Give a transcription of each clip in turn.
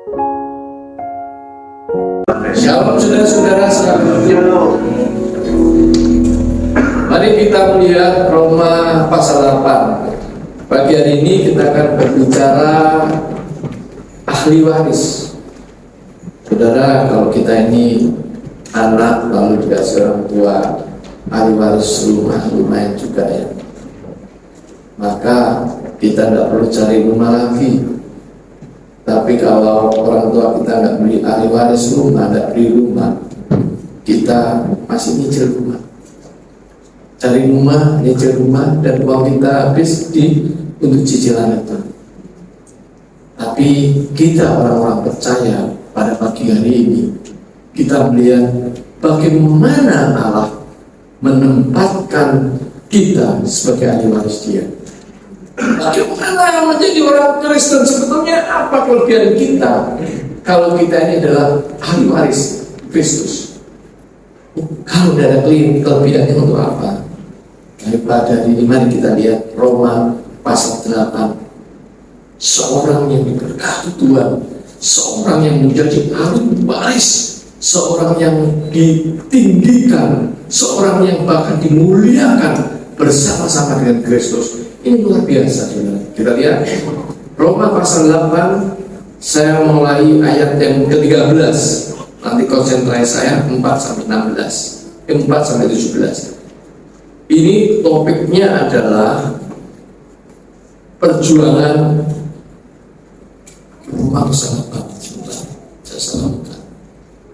Shalom saudara-saudara sekalian. Mari kita melihat Roma pasal 8. Pagi hari ini kita akan berbicara ahli waris. Saudara, kalau kita ini anak lalu dikasih orang tua ahli waris rumah, lumayan juga ya. Maka kita tidak perlu cari rumah lagi. Tapi kalau orang tua kita nggak beli ahli waris rumah, nggak beli rumah, kita masih nyicil rumah. Cari rumah, nyicil rumah, dan uang kita habis untuk cicilan itu. Tapi kita orang-orang percaya pada pagi hari ini, kita melihat bagaimana Allah menempatkan kita sebagai ahli waris Dia. Bagaimana menjadi orang Kristen, sebetulnya apa kelebihan kita kalau kita ini adalah ahli waris Kristus? Kalau tidak ada kelebihannya untuk apa? Daripada ini, mari kita lihat Roma pasal 8. Seorang yang diberkati Tuhan, seorang yang menjadi ahli waris, seorang yang ditinggikan, seorang yang bahkan dimuliakan bersama-sama dengan Kristus. Ini luar biasa, saudara. Kita lihat Roma pasal 8. Saya mulai ayat yang ke-13. Nanti konsentrasi saya 4 sampai 16, 4 sampai 17. Ini topiknya adalah perjuangan Roma pasal 8. Saya salah.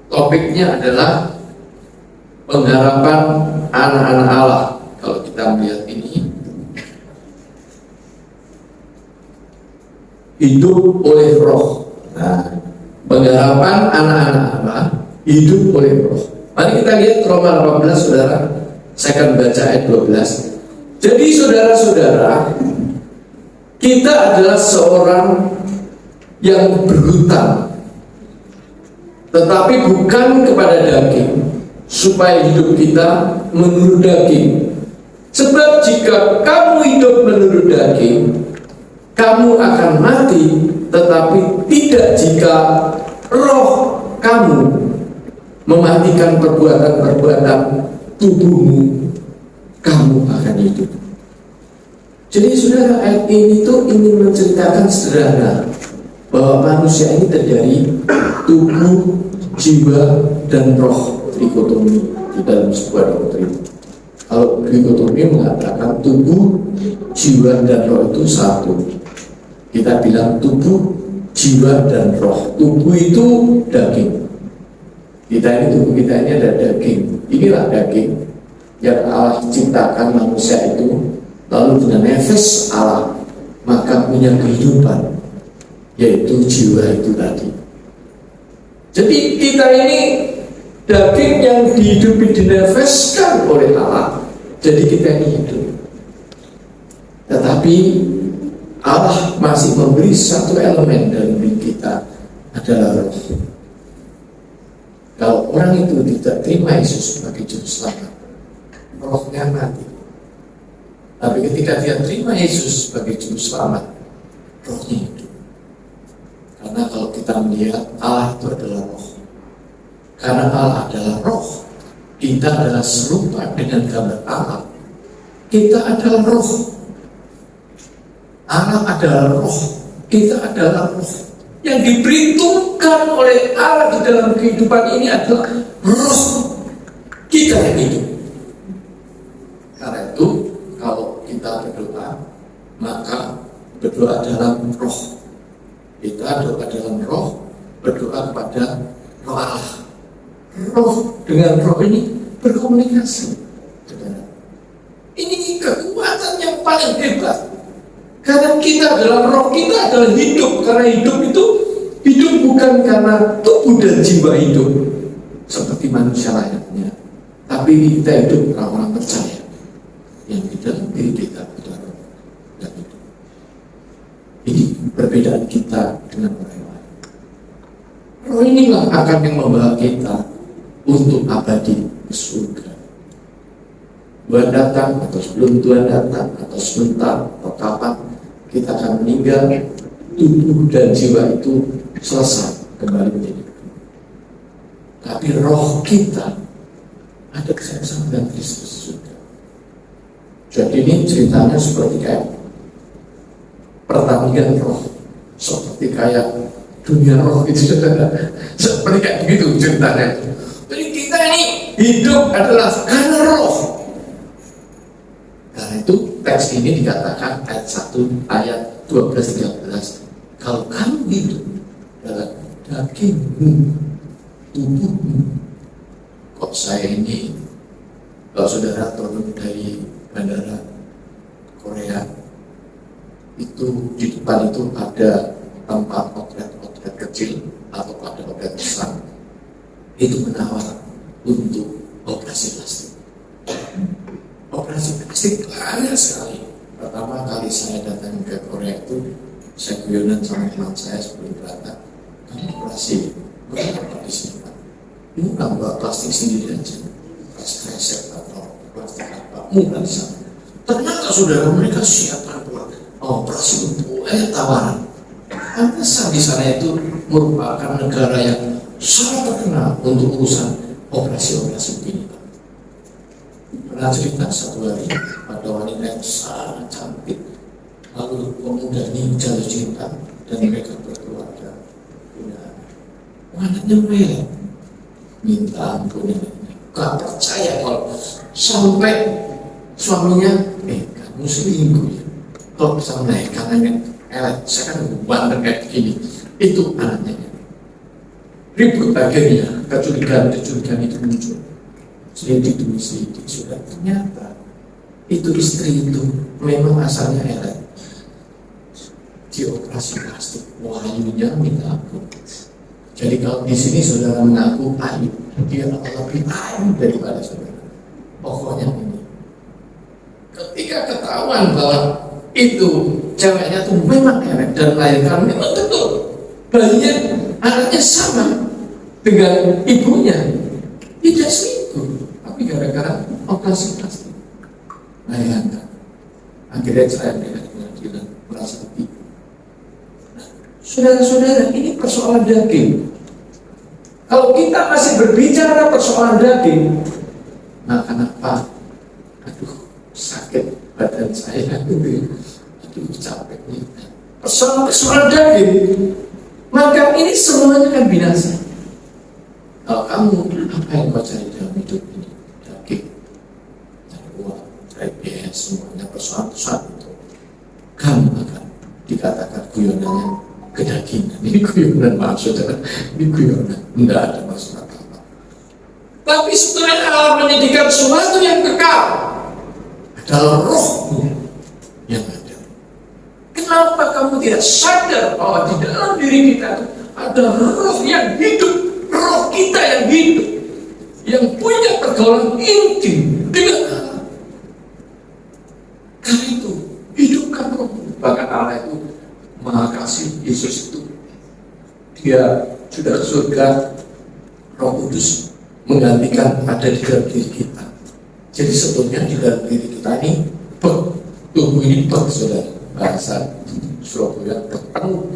Topiknya adalah pengharapan anak-anak Allah. Kalau kita melihat ini, hidup oleh roh. Nah, pengharapan anak-anak Allah hidup oleh roh. Mari kita lihat Roma 18, saudara. Saya akan baca ayat 12. Jadi saudara-saudara, kita adalah seorang yang berhutang, tetapi bukan kepada daging, supaya hidup kita menurut daging. Sebab jika kamu hidup menurut daging, kamu akan mati, tetapi tidak jika roh kamu mematikan perbuatan-perbuatan tubuhmu, kamu akan hidup. Jadi saudara, ayat ini tuh ingin menceritakan sederhana bahwa manusia ini terdiri tubuh, jiwa, dan roh, trikotomi di dalam sebuah doktrin. Kalau trikotomi mengatakan tubuh, jiwa, dan roh itu satu. Kita bilang tubuh, jiwa, dan roh. Tubuh itu daging. Tubuh kita ini ada daging. Inilah daging yang Allah ciptakan manusia itu. Lalu dengan nefas Allah, maka punya kehidupan, yaitu jiwa itu tadi. Jadi kita ini daging yang dihidupi, dinefaskan oleh Allah. Jadi kita ini hidup. Tetapi Allah masih memberi satu elemen dalam diri kita, adalah roh. Kalau orang itu tidak terima Yesus sebagai juru selamat, rohnya mati. Tapi ketika dia terima Yesus sebagai juru selamat, rohnya hidup. Karena kalau kita melihat Allah itu adalah roh. Karena Allah adalah roh, kita adalah serupa dengan gambar Allah. Kita adalah roh. Allah adalah roh, kita adalah roh. Yang diperhitungkan oleh Allah di dalam kehidupan ini adalah roh kita yang hidup. Karena itu, kalau kita berdoa, maka berdoa dalam roh. Kita doa dalam roh, berdoa kepada roh Allah. Roh dengan roh ini berkomunikasi. Ini kekuatan yang paling hebat. Karena kita adalah roh, kita adalah hidup. Karena hidup itu hidup bukan karena tubuh dan jiwa hidup seperti manusia layaknya, tapi kita hidup orang-orang percaya yang di dalam diri kita adalah roh dan hidup. Ini perbedaan kita dengan orang lain. Roh inilah akan yang membawa kita untuk abadi ke surga. Tuhan datang atau sebelum Tuhan datang atau sebentar atau kapan kita akan meninggal, tubuh dan jiwa itu selesai. kembali menjadi kedua. Tapi roh kita ada bersama dengan Kristus juga. Jadi ini ceritanya seperti kayak pertandingan roh, seperti kayak dunia roh itu seperti kayak begitu ceritanya. Jadi kita ini hidup adalah karena roh. Karena itu teks ini dikatakan ayat 1 ayat 12-13, kalau kamu hidup dalam dagingmu, tubuhmu. Kok saya ini, kalau saudara turun dari bandara Korea, itu di depan itu ada tempat outlet kecil atau ada outlet besar, itu menawar untuk operasi plastik. Operasi plastik banyak sekali. Pertama kali saya datang ke Korea itu, saya guyonan sama teman saya sebelum berangkat, kamu operasi, berapa di sini Pak? Murah buat plastik sendiri aja, plastik resep atau plastik apa, murah di sana. Ternyata saudara mereka siapkan buat operasi untuk tawaran. Pantesan di sana itu merupakan negara yang sangat terkenal untuk urusan operasi-operasi begini. Pernah cerita satu hari ada wanita yang sangat cantik, lalu pemuda ini jatuh cinta dan mereka berkeluarga. Anaknya melek, minta ampun, gak percaya kalau sampai suaminya, kamu selingkuh ya, kalau bisa menaikkan anaknya, saya kan bandel kayak begini, itu anaknya. Ribut akhirnya, kecurigaan itu muncul. Selidik sudah ternyata itu istri itu memang asalnya elek, dioperasi plastik, wahyunya minta ampun. Jadi kalau di sini saudara mengaku aib, dia lebih aib daripada saudara. Pokoknya ini, ketika ketahuan bahwa itu ceweknya tuh memang elek dan melahirkan memang betul, bayinya anaknya sama dengan ibunya, tidak selingkuh, tapi gara-gara operasi plastik. Bayangkan, akhirnya cerai dengan pengadilan, merasa lebih. Saudara-saudara, ini persoalan daging. Kalau kita masih berbicara persoalan daging, nah kenapa? Aduh, sakit badan saya, aduh capek nih. Persoalan daging, maka ini semuanya kan binasa. Kalau kamu, apa yang kau cari dalam hidup ini? Daging, cari uang, cari biaya, semuanya persoalan itu, kamu akan dikatakan guyonannya kedagingan. Ini guyonan, maksudnya ini guyonan, tidak ada maksud apa-apa. Tapi sebenarnya Allah menyediakan sesuatu yang kekal adalah rohmu yang ada. Kenapa kamu tidak sadar bahwa di dalam diri kita ada roh yang hidup, roh kita yang hidup, yang punya pergaulan intim dengan Allah. Karena itu hidupkan roh. Bahkan Allah itu Maha Kasih, Yesus itu dia sudah ke surga, Roh Kudus menggantikan ada di dalam diri kita. Jadi sebetulnya di dalam diri kita ini tubuh ini saudara, bahasa Surabaya penuh,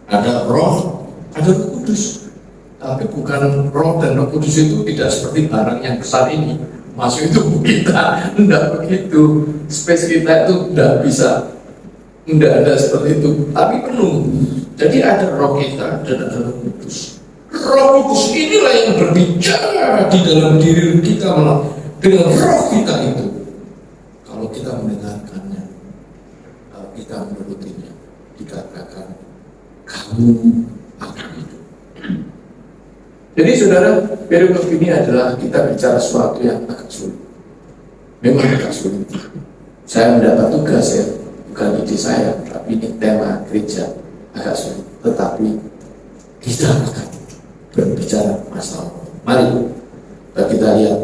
ada roh, ada Roh Kudus. Tapi bukan roh dan Roh Kudus itu tidak seperti barang yang besar ini masuk itu tubuh kita, tidak begitu. Space kita itu tidak bisa, tidak ada seperti itu, tapi penuh. Jadi ada roh kita dan ada Roh Kudus. Roh Kudus inilah yang berbicara di dalam diri kita dengan roh kita itu. Kalau kita mendengarkannya, kalau kita menurutinya, dikatakan kamu akan hidup. Jadi saudara, periode ini adalah kita bicara sesuatu yang agak sulit. Memang agak sulit. Saya mendapat tugas ya, bukan ide saya, tapi ini tema gereja agak sulit. Tetapi kita akan berbicara masalah. Mari kita lihat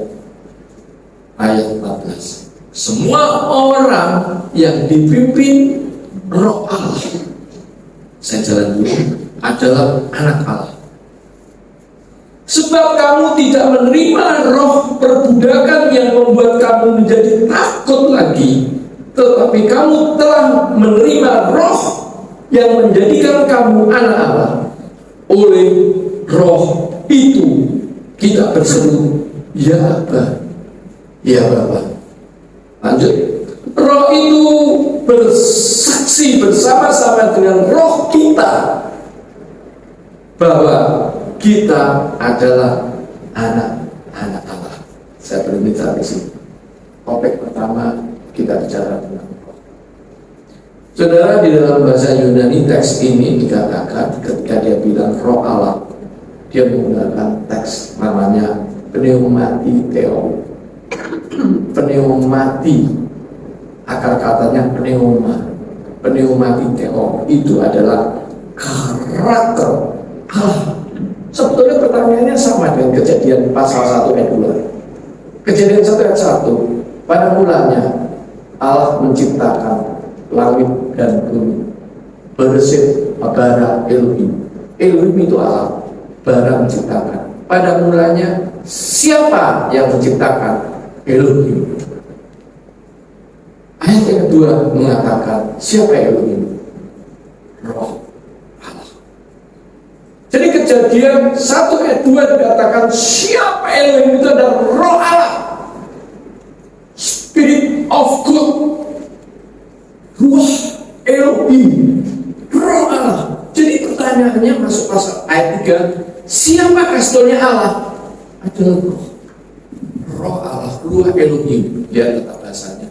ayat 14. Semua orang yang dipimpin Roh Allah, saya jalan dulu, adalah anak Allah. Sebab kamu tidak menerima roh perbudakan yang membuat kamu menjadi takut lagi, tetapi kamu telah menerima roh yang menjadikan kamu anak Allah. oleh Roh itu kita berseru, ya Aba, ya Bapa. Lanjut, Roh itu bersaksi bersama-sama dengan roh kita bahwa kita adalah anak-anak Allah. Saya berbicara di sini. Topik pertama kita bicara tentang roh. Saudara, di dalam bahasa Yunani teks ini dikatakan ketika dia bilang roh Allah, dia menggunakan teks namanya pneumateo. Pneumati, akar katanya pneumateo itu adalah karakter Allah. Sebetulnya pertanyaannya sama dengan Kejadian pasal 1 ayat 2. Kejadian 1 ayat 1, pada mulanya Allah menciptakan langit dan bumi. Bersih bara Elohim. Elohim itu Allah, bara menciptakan. Pada mulanya siapa yang menciptakan? Elohim. Ayat yang kedua mengatakan siapa Elohim? Roh Allah. Jadi Kejadian 1 ayat 2 dikatakan siapa Elohim itu adalah roh Allah, Spirit of God, ruh Elohim, roh Allah. Jadi pertanyaannya masuk pasal ayat 3, siapa sebetulnya Allah? Adalah roh Allah, ruh Elohim. Dia kata bahasanya,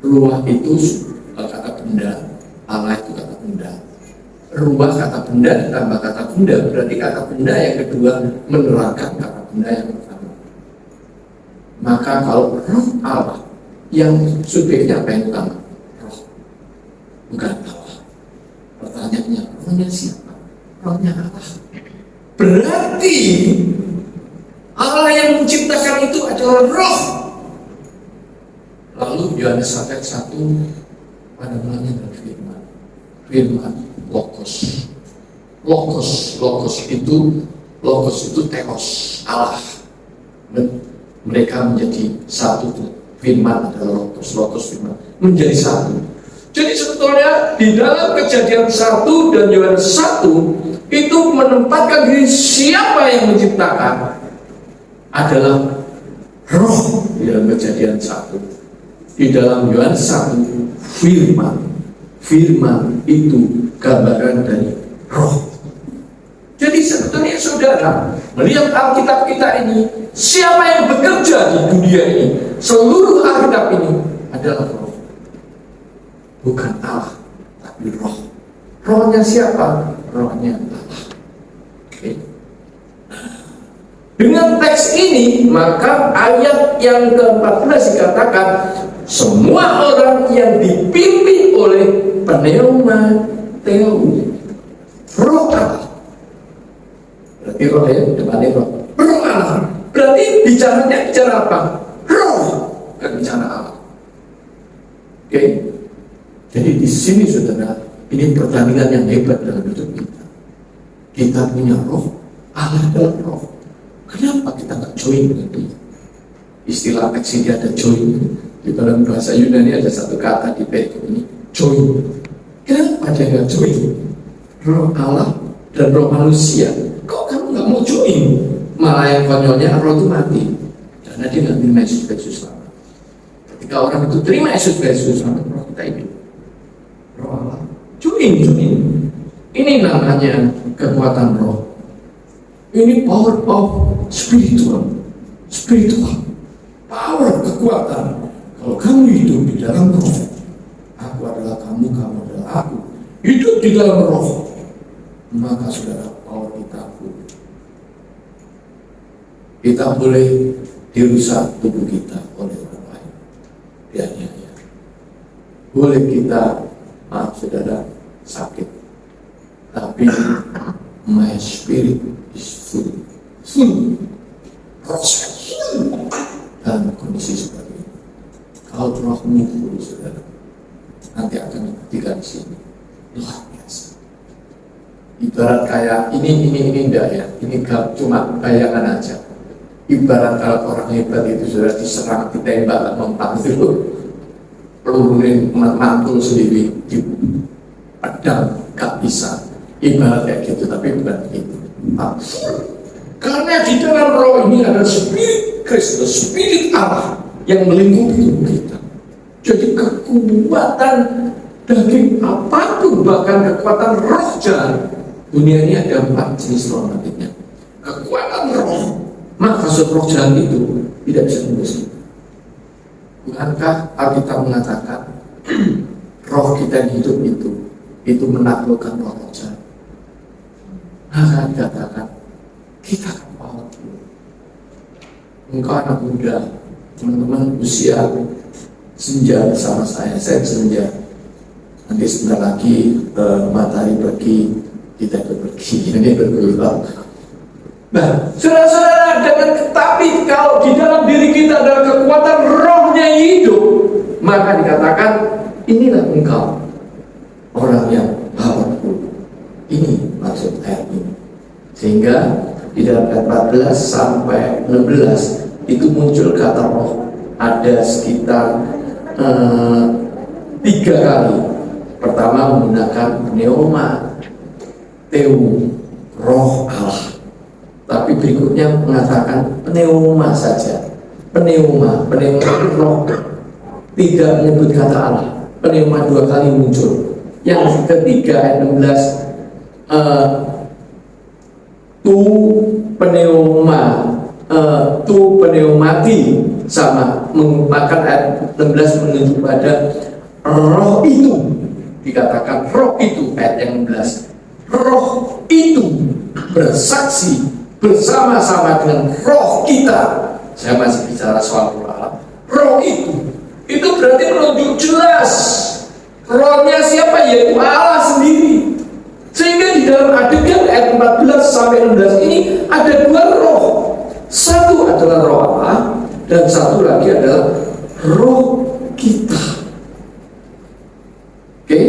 ruh itu kata benda, Allah itu kata benda. Ruah kata benda ditambah kata benda, berarti kata benda yang kedua menerangkan kata benda yang pertama. Maka kalau roh Allah yang subjeknya apa yang utama? Roh, bukan Allah. Pertanyaannya, rohnya siapa? Rohnya Allah. Berarti Allah yang menciptakan itu adalah roh. Lalu Yohanes 1 pada mulanya berfirman. Firman, logos. Logos itu teos, Allah. Mereka menjadi satu. Firman adalah logos firman menjadi satu. Jadi sebetulnya di dalam Kejadian 1 dan Yohanes 1 itu menempatkan diri siapa yang menciptakan adalah roh di dalam Kejadian 1. Di dalam Yohanes 1 firman itu gambaran dari roh. Jadi sebetulnya saudara melihat Alkitab kita ini, siapa yang bekerja di dunia ini, seluruh Alkitab ini adalah roh, bukan Allah, tapi roh. Rohnya siapa? Rohnya Allah. Oke. Dengan teks ini, maka ayat yang ke-14 dikatakan semua orang yang dipimpin oleh pneumateo, roh Allah. Berarti roh ya, depannya roh. Roh Allah. Berarti bicara apa? Roh, bukan bicara Allah. Oke. Jadi di sini saudara, ini pertandingan yang hebat dalam hidup kita. Kita punya roh, Allah adalah roh. Kenapa kita nggak join dengan dia? Istilah teks ini ada join. Di dalam bahasa Yunani ada satu kata di perikop ini, join. Kenapa dia nggak join? Roh Allah dan roh manusia. Kok kamu nggak mau join? Malah yang konyolnya roh itu mati karena dia nggak terima Yesus sebagai selamat. Ketika orang itu terima Yesus sebagai selamat, roh kita hidup. Roh Allah, join. Ini namanya kekuatan roh. Ini power of spiritual power, kekuatan. Kalau kamu hidup di dalam roh, aku adalah kamu adalah aku, hidup di dalam roh, maka saudara, power kita full. Kita boleh dirusak tubuh kita oleh orang lain, dianiaya. Boleh kita, maaf saudara, sakit, tapi my spirit is full proses dan kondisi seperti ini. Kalau rohmu full saudara, nanti akan dibuktikan di sini luar biasa. Ibarat kayak ini enggak ya, ini cuma bayangan aja. Ibarat kalau orang hebat itu sudah diserang, ditembak, mempan itu pelurunya mantul sendiri di pedang, gak bisa. Ibarat kayak gitu, tapi bukan begitu. Karena di dalam roh ini ada spirit Kristus, spirit Allah yang melingkupi tubuh kita. Jadi kekuatan daging apapun, bahkan kekuatan roh jahat, dunia ini ada 4 jenis roh nantinya. Kekuatan roh, maka roh jahat itu tidak bisa tembus kita. Bukankah Alkitab mengatakan roh kita yang hidup itu menaklukkan roh jahat? Maka dikatakan kita akan powerful. Engkau anak muda, teman-teman usia senja bersama saya senja. Nanti sebentar lagi matahari pergi, kita pergi, ini bergerak. Nah, saudara-saudara, tapi kalau di dalam diri kita ada kekuatan rohnya yang hidup, maka dikatakan inilah engkau orang yang powerful. Ini maksud ayat ini. Sehingga di dalam ayat 14 sampai 16 itu muncul kata roh ada sekitar 3 kali. Pertama menggunakan pneuma, teu, roh Allah. Tapi berikutnya mengatakan pneuma saja. Pneuma itu roh, tidak menyebut kata Allah. Pneuma 2 kali muncul. Yang ketiga ayat 16 tu pneumati sama, maka ayat 16 menunjuk pada roh itu. Dikatakan roh itu ayat yang 16, roh itu bersaksi bersama-sama dengan roh kita. Saya masih bicara soal roh Allah. Roh itu berarti menunjuk jelas rohnya siapa, yaitu Allah sendiri. Sehingga di dalam adegan ayat 14 sampai 16 ini ada 2 roh. Satu adalah roh Allah dan satu lagi adalah roh kita. Oke,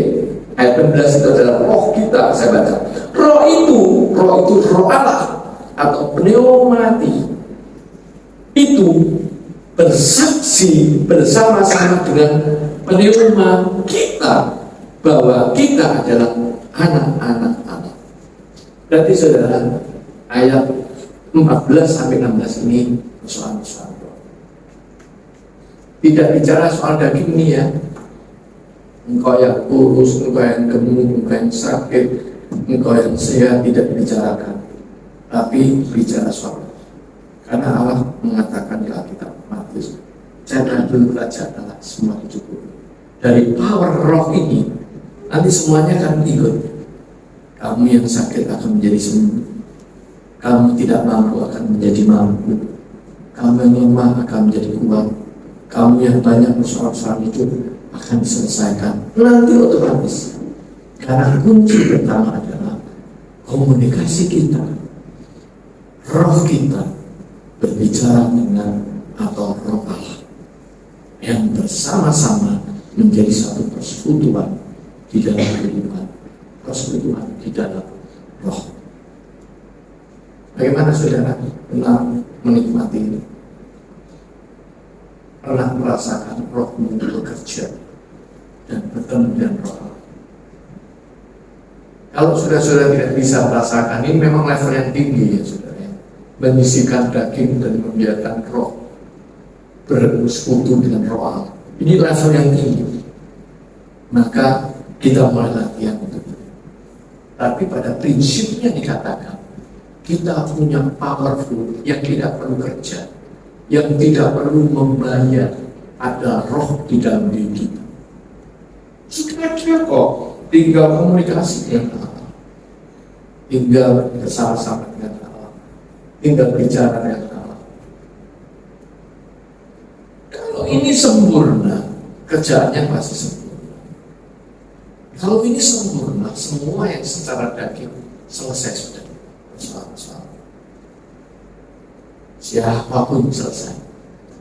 ayat 16 itu adalah roh kita. Saya baca. Roh itu roh Allah atau pneumati itu bersaksi bersama-sama dengan pneuma kita bahwa kita adalah anak-anak Allah. Berarti saudara, ayat 14 sampai 16 ini soal-soal roh. Tidak bicara soal daging ini ya. Engkau yang kurus, engkau yang gemuk, engkau yang sakit, engkau yang sehat, tidak dibicarakan. Tapi bicara soal roh. Karena Allah mengatakan di Alkitab Matius, saya dulu belajar adalah semua cukup. Dari power roh ini nanti semuanya akan ikut. Kamu yang sakit akan menjadi sembuh. Kamu tidak mampu akan menjadi mampu. Kamu yang lemah akan menjadi kuat. Kamu yang banyak persoalan hidup akan diselesaikan. Nanti otomatis. Karena kunci pertama adalah komunikasi kita. Roh kita berbicara dengan atau roh Allah yang bersama-sama menjadi satu persekutuan di dalam kehidupan, persekutuan di dalam roh. Bagaimana saudara pernah menikmati ini? Pernah merasakan rohmu bekerja dan bertemu dengan roh Allah? Kalau saudara-saudara tidak bisa merasakan, ini memang level yang tinggi ya saudara. Menyisikan daging dan membiarkan roh bersekutu dengan roh Allah. Ini level yang tinggi. Maka kita mulai latihan untuk itu. Tapi pada prinsipnya dikatakan kita punya powerful yang tidak perlu kerja, yang tidak perlu membayar, ada roh di dalam diri kita. Sudah kok tinggal komunikasi dengan Allah, tinggal bersama-sama dengan Allah, tinggal bicara dengan Allah. Kalau ini sempurna, kerjaannya pasti sempurna. Kalau ini sempurna, semua yang secara daging selesai sudah. Soal-soal siapapun selesai.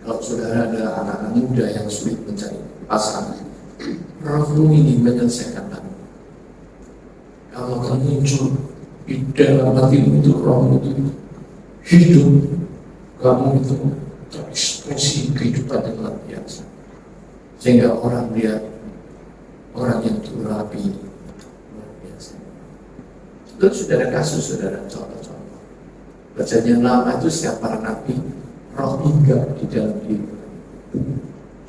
Kalau saudara ada anak-anak muda yang sulit mencari pasangan, rohmu ini menyelesaikan kamu. Kalau kamu muncul di dalam hatimu itu, rohmu itu hidup, kamu itu terekspresi kehidupan yang luar biasa, sehingga orang lihat orang yang rapi luar biasa. Itu sudah ada kasus, sudah ada contoh-contoh. Perjanjian lama itu setiap para nabi roh hinggap di dalam diri.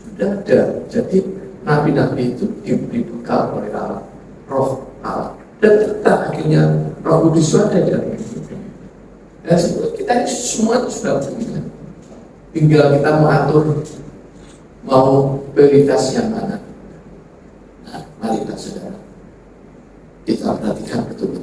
Sudah ada. Jadi nabi-nabi itu diberi bekal oleh Allah, roh Allah. Dan tetap akhirnya roh kudus itu ada di dalam diri. Dan kita ini semua itu sudah punya. Tinggal kita mengatur mau prioritas yang mana. Nah, marilah saudara kita perhatikan betul